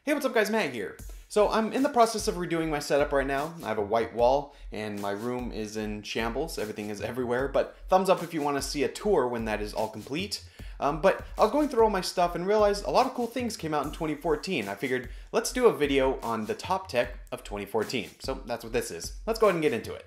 Hey, what's up guys, Matt here. So I'm in the process of redoing my setup right now. I have a white wall and my room is in shambles. Everything is everywhere, but thumbs up if you want to see a tour when that is all complete. But I was going through all my stuff and realized a lot of cool things came out in 2014. I figured let's do a video on the top tech of 2014. So that's what this is. Let's go ahead and get into it.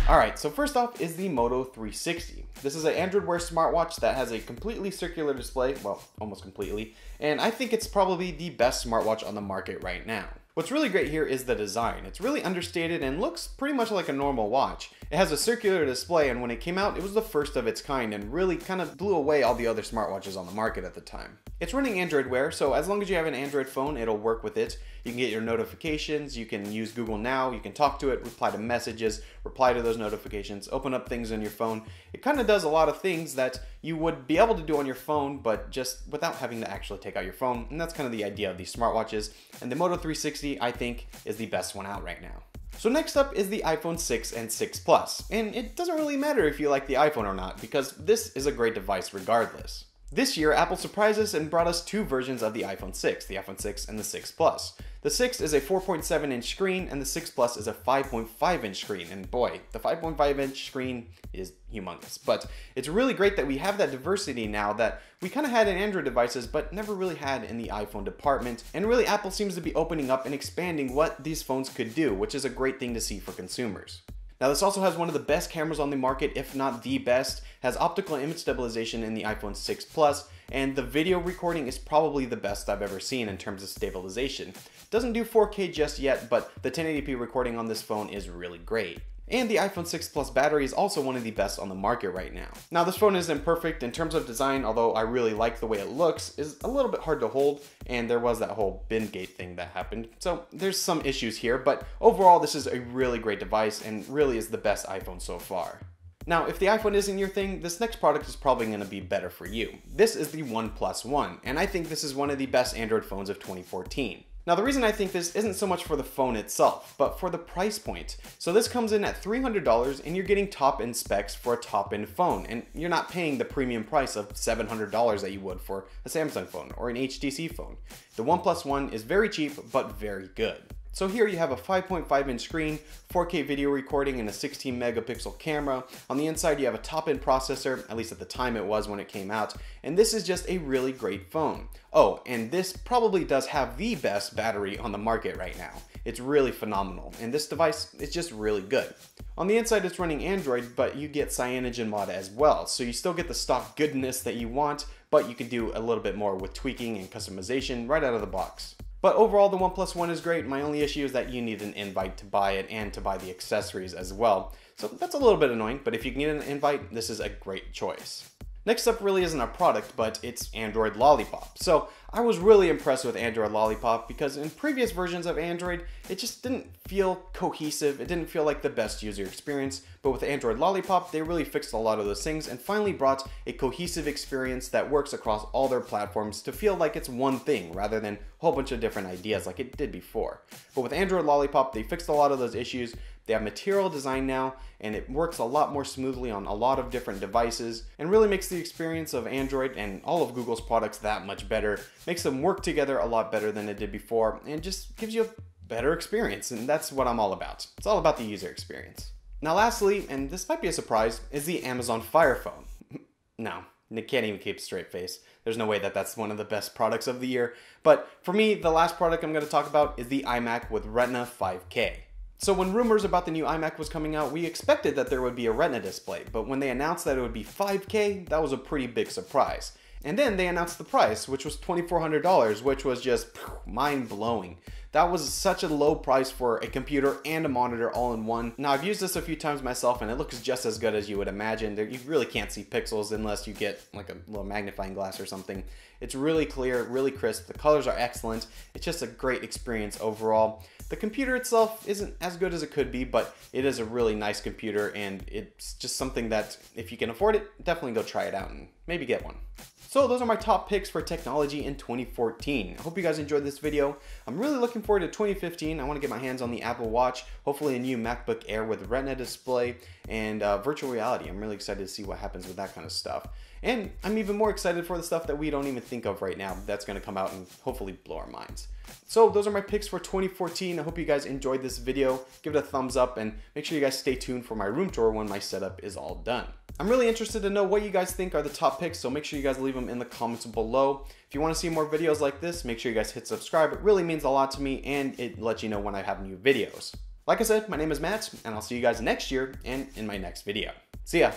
Alright, so first off is the Moto 360. This is an Android Wear smartwatch that has a completely circular display, well, almost completely, and I think it's probably the best smartwatch on the market right now. What's really great here is the design. It's really understated and looks pretty much like a normal watch. It has a circular display, and when it came out, it was the first of its kind and really kind of blew away all the other smartwatches on the market at the time. It's running Android Wear, so as long as you have an Android phone, it'll work with it. You can get your notifications, you can use Google Now, you can talk to it, reply to messages, reply to those notifications, open up things on your phone. It kind of does a lot of things that you would be able to do on your phone, but just without having to actually take out your phone, and that's kind of the idea of these smartwatches. And the Moto 360, I think, is the best one out right now. So next up is the iPhone 6 and 6 Plus, and it doesn't really matter if you like the iPhone or not, because this is a great device regardless. This year, Apple surprised us and brought us two versions of the iPhone 6, the iPhone 6 and the 6 Plus. The 6 is a 4.7-inch screen and the 6 Plus is a 5.5-inch screen, and boy, the 5.5-inch screen is humongous. But it's really great that we have that diversity now that we kind of had in Android devices but never really had in the iPhone department, and really Apple seems to be opening up and expanding what these phones could do, which is a great thing to see for consumers. Now this also has one of the best cameras on the market, if not the best, has optical image stabilization in the iPhone 6 Plus, and the video recording is probably the best I've ever seen in terms of stabilization. Doesn't do 4K just yet, but the 1080p recording on this phone is really great. And the iPhone 6 Plus battery is also one of the best on the market right now. Now this phone isn't perfect in terms of design, although I really like the way it looks, is a little bit hard to hold, and there was that whole bin gate thing that happened. So there's some issues here, but overall this is a really great device and really is the best iPhone so far. Now, if the iPhone isn't your thing, this next product is probably going to be better for you. This is the OnePlus One, and I think this is one of the best Android phones of 2014. Now the reason I think this isn't so much for the phone itself, but for the price point. So this comes in at $300 and you're getting top-end specs for a top-end phone, and you're not paying the premium price of $700 that you would for a Samsung phone or an HTC phone. The OnePlus One is very cheap, but very good. So here you have a 5.5-inch screen, 4K video recording, and a 16 megapixel camera. On the inside you have a top-end processor, at least at the time it was when it came out, and this is just a really great phone. Oh, and this probably does have the best battery on the market right now. It's really phenomenal, and this device is just really good. On the inside it's running Android, but you get CyanogenMod as well, so you still get the stock goodness that you want, but you can do a little bit more with tweaking and customization right out of the box. But overall, the OnePlus One is great. My only issue is that you need an invite to buy it and to buy the accessories as well. So that's a little bit annoying, but if you can get an invite, this is a great choice. Next up really isn't a product, but it's Android Lollipop. So I was really impressed with Android Lollipop because in previous versions of Android, it just didn't feel cohesive. It didn't feel like the best user experience. But with Android Lollipop, they really fixed a lot of those things and finally brought a cohesive experience that works across all their platforms to feel like it's one thing rather than a whole bunch of different ideas like it did before. But with Android Lollipop, they fixed a lot of those issues. They have material design now, and it works a lot more smoothly on a lot of different devices and really makes the experience of Android and all of Google's products that much better, makes them work together a lot better than it did before, and just gives you a better experience, and that's what I'm all about. It's all about the user experience. Now lastly, and this might be a surprise, is the Amazon Fire Phone. No, Nick can't even keep a straight face. There's no way that that's one of the best products of the year, but for me, the last product I'm going to talk about is the iMac with Retina 5K. So when rumors about the new iMac was coming out, we expected that there would be a Retina display, but when they announced that it would be 5K, that was a pretty big surprise. And then they announced the price, which was $2,400, which was just mind-blowing. That was such a low price for a computer and a monitor all in one. Now I've used this a few times myself and it looks just as good as you would imagine. You really can't see pixels unless you get like a little magnifying glass or something. It's really clear, really crisp, the colors are excellent. It's just a great experience overall. The computer itself isn't as good as it could be, but it is a really nice computer and it's just something that if you can afford it, definitely go try it out and maybe get one. So those are my top picks for technology in 2014. I hope you guys enjoyed this video. I'm really looking looking forward to 2015. I want to get my hands on the Apple Watch, hopefully a new MacBook Air with Retina display, and virtual reality. I'm really excited to see what happens with that kind of stuff. And I'm even more excited for the stuff that we don't even think of right now that's going to come out and hopefully blow our minds. So those are my picks for 2014. I hope you guys enjoyed this video. Give it a thumbs up and make sure you guys stay tuned for my room tour when my setup is all done. I'm really interested to know what you guys think are the top picks, so make sure you guys leave them in the comments below. If you want to see more videos like this, make sure you guys hit subscribe. It really means a lot to me, and it lets you know when I have new videos. Like I said, my name is Matt, and I'll see you guys next year and in my next video. See ya!